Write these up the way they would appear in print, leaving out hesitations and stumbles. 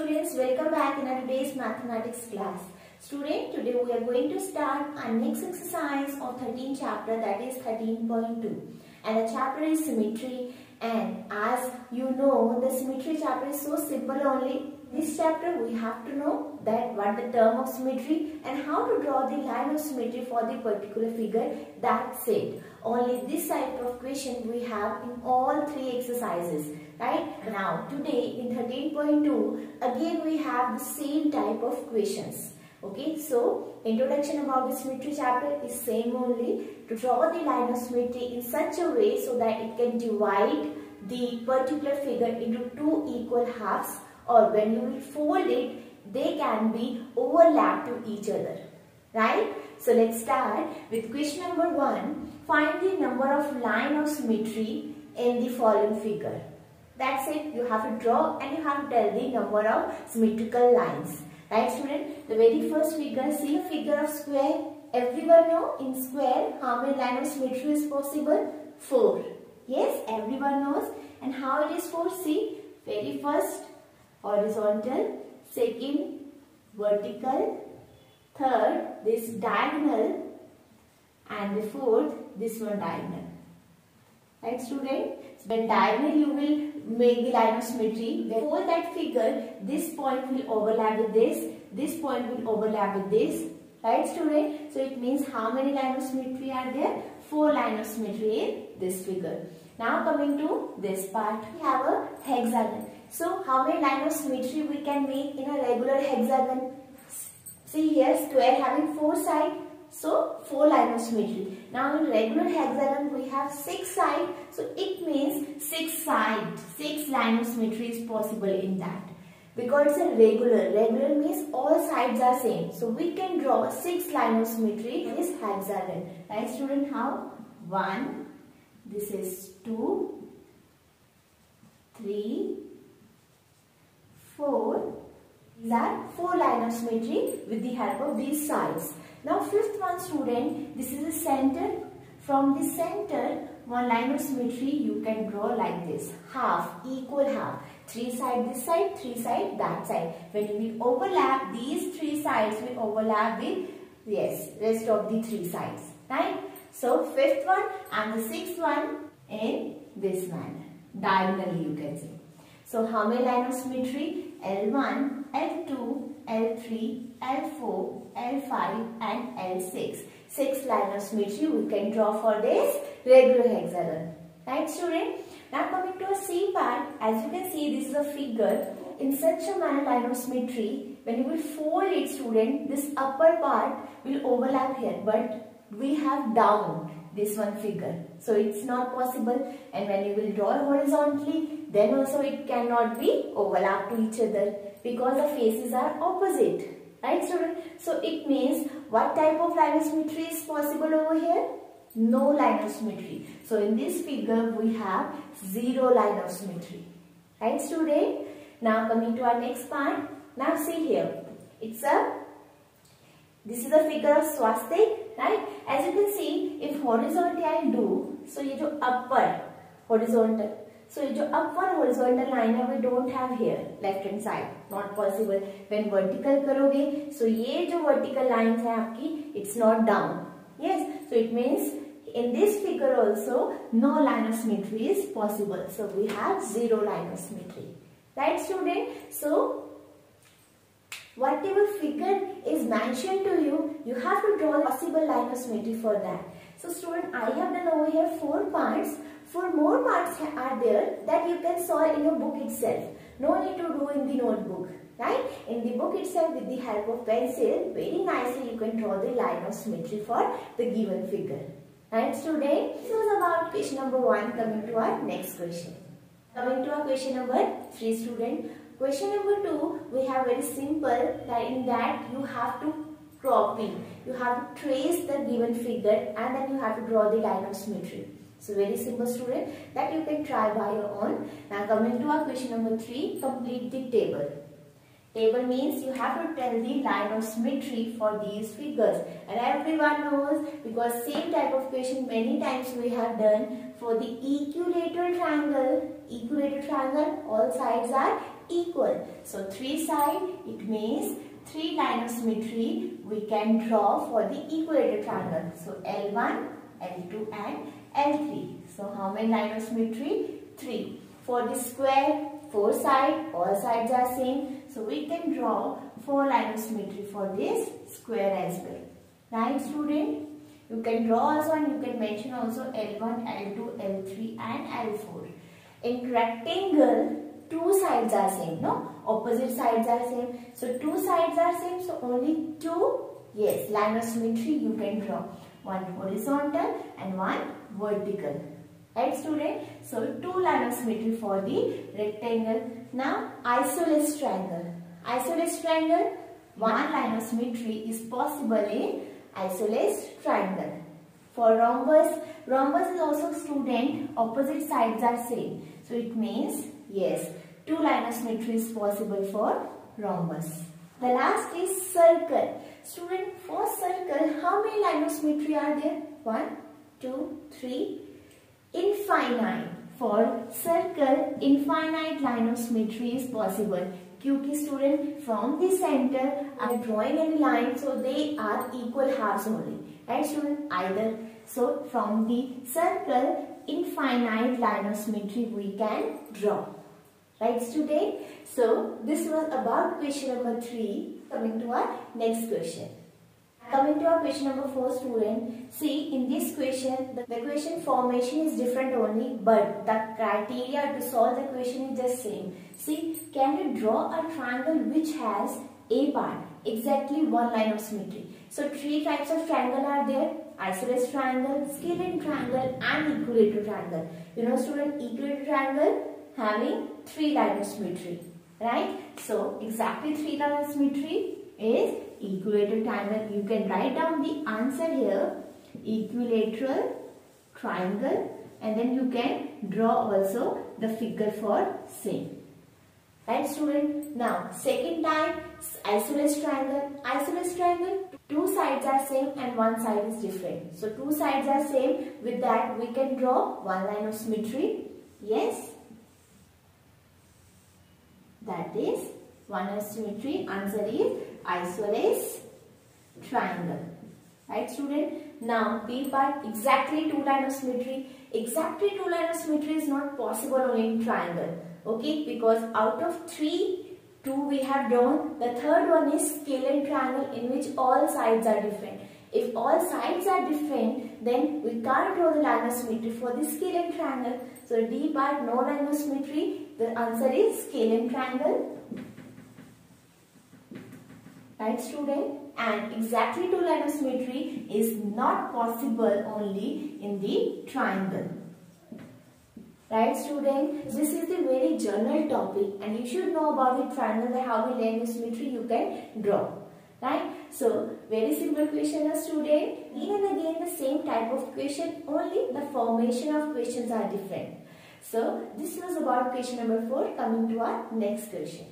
students, welcome back in our today's mathematics class. Student, today we are going to start our next exercise of 13th chapter, that is 13.2, and the chapter is symmetry. And as you know, the symmetry chapter is so simple only. This chapter we have to know that what the term of symmetry and how to draw the line of symmetry for the particular figure. That's it. Only this type of question we have in all three exercises. Right? Now today in 13.2 again we have the same type of questions. Okay, so introduction about the symmetry chapter is same only, to draw the line of symmetry in such a way so that it can divide the particular figure into two equal halves, or when you will fold it, they can be overlapped to each other. Right? So let's start with question number 1. Find the number of line of symmetry in the following figure. That's it. You have to draw and you have to tell the number of symmetrical lines. Right, student? The very first figure, see a figure of square. Everyone know in square how many lines of symmetry is possible? 4. Yes, everyone knows. And how it is 4? See, very first horizontal, second vertical, third this diagonal, and the fourth this one diagonal. Right, student? When diagonal you will make the line of symmetry. When fold that figure, this point will overlap with this point will overlap with this. Right, student? So it means how many lines of symmetry are there? 4 lines of symmetry in this figure. Now coming to this part, we have a hexagon. So how many lines of symmetry we can make in a regular hexagon? See here, square having 4 sides. So 4 lines of symmetry. Now in regular hexagon we have 6 sides. So it means 6 sides. 6 lines of symmetry is possible in that. Because it's a regular. Regular means all sides are same. So we can draw 6 lines of symmetry in this hexagon. Right, student? How? 1. This is 2. 3. 4. These are 4 lines of symmetry with the help of these sides. Now fifth one, student, this is the center. From the center, one line of symmetry you can draw like this. Half, equal half. 3 sides this side, 3 sides that side. When you will overlap, these 3 sides will overlap with, yes, rest of the 3 sides. Right? So fifth one and the sixth one in this manner. Diagonally you can see. So how many lines of symmetry? L1, L2, L3, L4, L5 and L6. 6 lines of symmetry we can draw for this regular hexagon. Right, student? Now coming to a C part, as you can see this is a figure. In such a manner line of symmetry, when you will fold it, student, this upper part will overlap here, but we have down this one figure. So it's not possible, and when you will draw horizontally, then also it cannot be overlapped to each other because the faces are opposite. Right, student? So it means what type of line of symmetry is possible over here? No line of symmetry. So in this figure we have 0 line of symmetry. Right, student? Now coming to our next part. Now see here. This is a figure of swastik. Right? As you can see, if horizontal I do, so ये जो upper horizontal. So ये जो upward horizontal line है we don't have here, left hand side, not possible. When vertical करोगे, so ये जो vertical lines है आपकी, it's not down. Yes, so it means in this figure also no line of symmetry is possible. So we have 0 line of symmetry. Right, student? So whatever figure is mentioned to you, you have to draw a possible line of symmetry for that. So student, I have done over here 4 parts. 4 more parts are there that you can solve in your book itself. No need to do in the notebook. Right? In the book itself, with the help of pencil, very nicely you can draw the line of symmetry for the given figure. Right, student? This was about question number 1. Coming to our next question. Coming to our question number 3, student. Question number 2, we have very simple, that in that you have to copy. You have to trace the given figure and then you have to draw the line of symmetry. So very simple, student, that you can try by your own. Now coming to our question number 3, complete the table. Table means you have to tell the line of symmetry for these figures. And everyone knows, because same type of question many times we have done for the equilateral triangle. Equilateral triangle, all sides are equal. So 3 side, it means 3 line of symmetry we can draw for the equilateral triangle. So L1, L2 and L3. So how many line of symmetry? 3. For the square, 4 side, all sides are same. So we can draw 4 line of symmetry for this square as well. Right, student? You can draw also and you can mention also L1, L2, L3 and L4. In rectangle, 2 sides are same, no? Opposite sides are same. So 2 sides are same, so only 2, yes, line of symmetry you can draw. One horizontal and one vertical. Right, student? So 2 line of symmetry for the rectangle. Now isosceles triangle. Isosceles triangle, 1 line of symmetry is possible in isosceles triangle. For rhombus, rhombus is also, student, opposite sides are same. So it means, yes, 2 line of symmetry is possible for rhombus. The last is circle. Student, for circle, how many line of symmetry are there? 1, 2, 3. Infinite. For circle, infinite line of symmetry is possible. Because student, from the center, I am drawing any line, so they are equal halves only. Right, student? Either. So from the circle, infinite line of symmetry we can draw. Right, student? So this was about question number 3. Coming to our next question. Coming to our question number 4, student. See, in this question, the question formation is different only, but the criteria to solve the question is just same. See, can you draw a triangle which has a part, exactly 1 line of symmetry? So 3 types of triangle are there: isosceles triangle, scalene triangle and equilateral triangle. You know, student, equilateral triangle having 3 line of symmetry. Right? So exactly 3 line of symmetry is equilateral triangle. You can write down the answer here: equilateral triangle, and then you can draw also the figure for same. Right, student? Now second type, isosceles triangle. Isosceles triangle, 2 sides are same and 1 side is different. So 2 sides are same. With that we can draw 1 line of symmetry. Yes, that is 1 line of symmetry. Answer is isosceles triangle. Right, student? Now B part, exactly 2 line of symmetry. Exactly 2 line of symmetry is not possible only in triangle. Okay, because out of 3, 2 we have drawn. The third one is scalene triangle, in which all sides are different. If all sides are different, then we can't draw the line of symmetry for the scalene triangle. So D part, no line of symmetry. The answer is scalene triangle. Right, student? And exactly 2 line of symmetry is not possible only in the triangle. Right, student? This is the very general topic and you should know about the triangle, how we learn the symmetry you can draw. Right? So, very simple question, student. Even again the same type of question, only the formation of questions are different. So, this was about question number 4. Coming to our next question.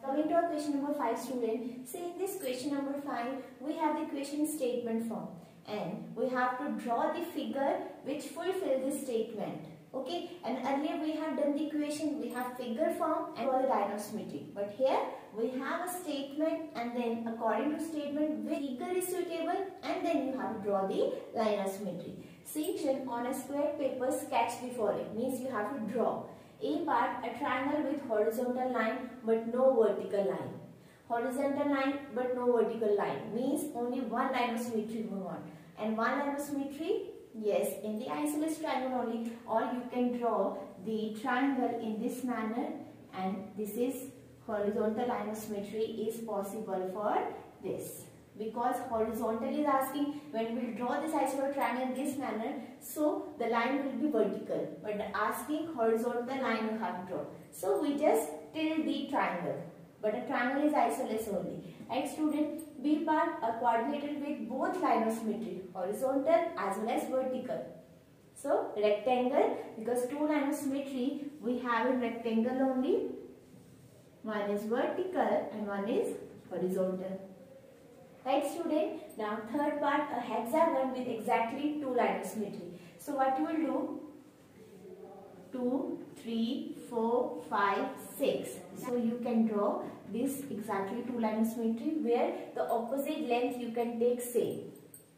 Coming to our question number 5, student. See, in this question number 5, we have the question statement form. And we have to draw the figure which fulfill this statement. Okay, and earlier we have done the equation, we have figure form and draw the line of symmetry. But here we have a statement, and then according to statement which figure is suitable, and then you have to draw the line of symmetry. See, on a square paper, sketch the following. Means you have to draw A part, a triangle with horizontal line but no vertical line. Horizontal line but no vertical line means only 1 line of symmetry we want. And 1 line of symmetry, yes, in the isosceles triangle only, or you can draw the triangle in this manner, and this is horizontal line of symmetry is possible for this. Because horizontal is asking when we draw this isosceles triangle in this manner, so the line will be vertical. But asking horizontal line you have to draw. So we just tilt the triangle. But a triangle is isosceles only. Right, student? B part are coordinated with both line of symmetry, horizontal as well as vertical. So rectangle, because 2 line of symmetry we have in rectangle only. One is vertical and one is horizontal. Right, student? Now third part, a hexagon with exactly 2 line of symmetry. So what you will do? 2, 3, 4, 5, 6. So you can draw this exactly two line of symmetry where the opposite length you can take same.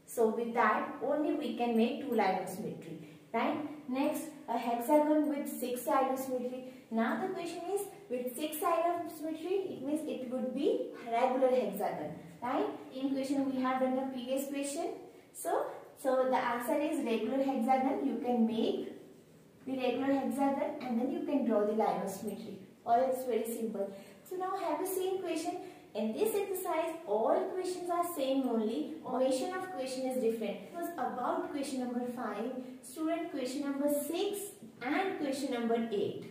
So with that only we can make two line of symmetry. Right? Next, a hexagon with 6 sides of symmetry. Now the question is, with 6 sides of symmetry, it means it would be regular hexagon. Right? In question we have done the previous question. So the answer is regular hexagon. You can make the regular hexagon and then you can draw the line of symmetry. Or it's very simple. So now have you seen question? In this exercise, all questions are same only. Formation of question is different. It was about question number 5, student question number 6 and question number 8.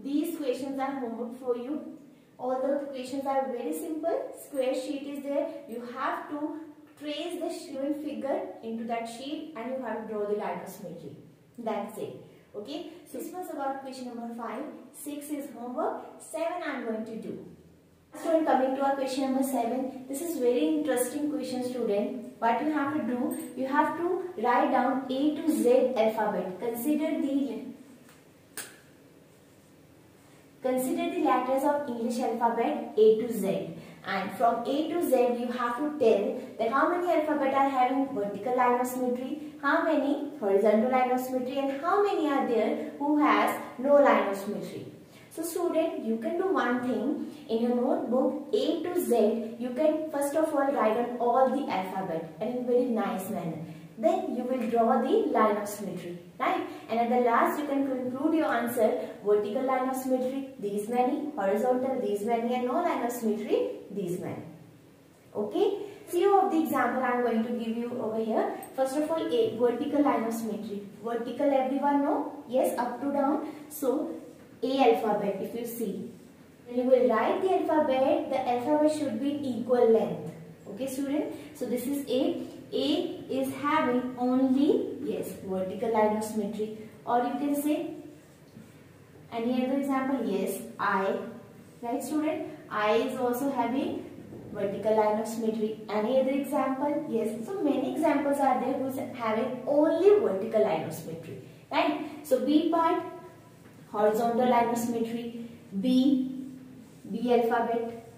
These questions are homework for you. Although the questions are very simple, square sheet is there. You have to trace the given figure into that sheet and you have to draw the line of symmetry. That's it. Okay. So this was about question number 5. 6 is homework. 7 I am going to do. Student, coming to our question number 7. This is very interesting question, student. What you have to do, you have to write down A to Z alphabet. Consider the letters of English alphabet A to Z. And from A to Z, you have to tell that how many alphabet are having vertical line of symmetry, how many horizontal line of symmetry, and how many are there who has no line of symmetry. So student, you can do one thing. In your notebook A to Z, you can first of all write on all the alphabet and in a very nice manner. Then you will draw the line of symmetry, right? And at the last you can conclude your answer. Vertical line of symmetry, these many. Horizontal, these many. And no line of symmetry, these many. Okay? Few of the example I am going to give you over here. First of all, A, vertical line of symmetry. Vertical, everyone know? Yes, up to down. So A alphabet, if you see, when you will write the alphabet should be equal length. Okay, student? So this is A. A is having only, yes, vertical line of symmetry. Or you can say, any other example? Yes, I. Right, student? I is also having vertical line of symmetry. Any other example? Yes. So many examples are there who is having only vertical line of symmetry. Right? So B part, horizontal line of symmetry. B alphabet.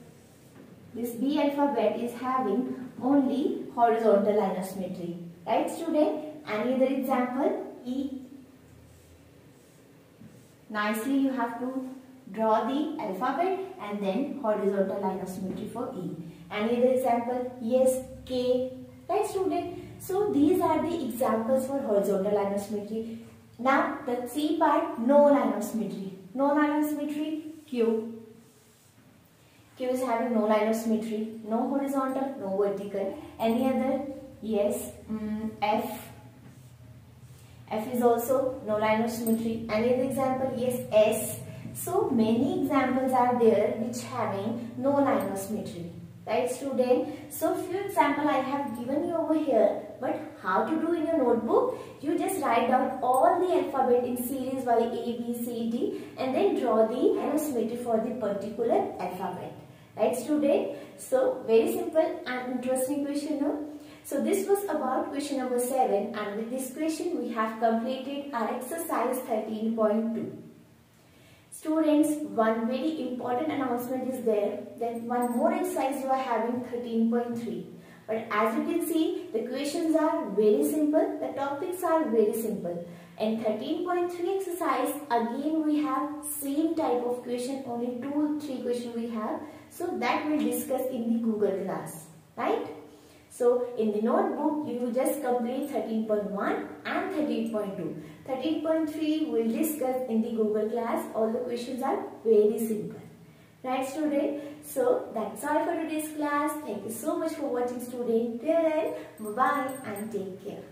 This B alphabet is having only horizontal line of symmetry. Right, student? Any other example? E. Nicely you have to draw the alphabet and then horizontal line of symmetry for E. Any other example? Yes, K. Right, student? So these are the examples for horizontal line of symmetry. Now the C part, no line of symmetry. No line of symmetry, Q. Q is having no line of symmetry, no horizontal, no vertical. Any other? Yes, F. F is also no line of symmetry. Any other example? Yes, S. So many examples are there which having no line of symmetry. Right, student? So few examples I have given you over here, but how to do in your notebook? You just write down all the alphabet in series by A, B, C, D and then draw the line of symmetry for the particular alphabet. Right, student? So very simple and interesting question, no? So this was about question number 7 and with this question we have completed our exercise 13.2. Students, one very important announcement is there that one more exercise you are having 13.3. But as you can see, the questions are very simple, the topics are very simple. And 13.3 exercise, again we have same type of question, only 2-3 questions we have. So that we'll discuss in the Google class, right? So in the notebook, you just complete 13.1 and 13.2. 13.3 we'll discuss in the Google class. All the questions are very simple. Right, student? So that's all for today's class. Thank you so much for watching, student. Till then, bye-bye and take care.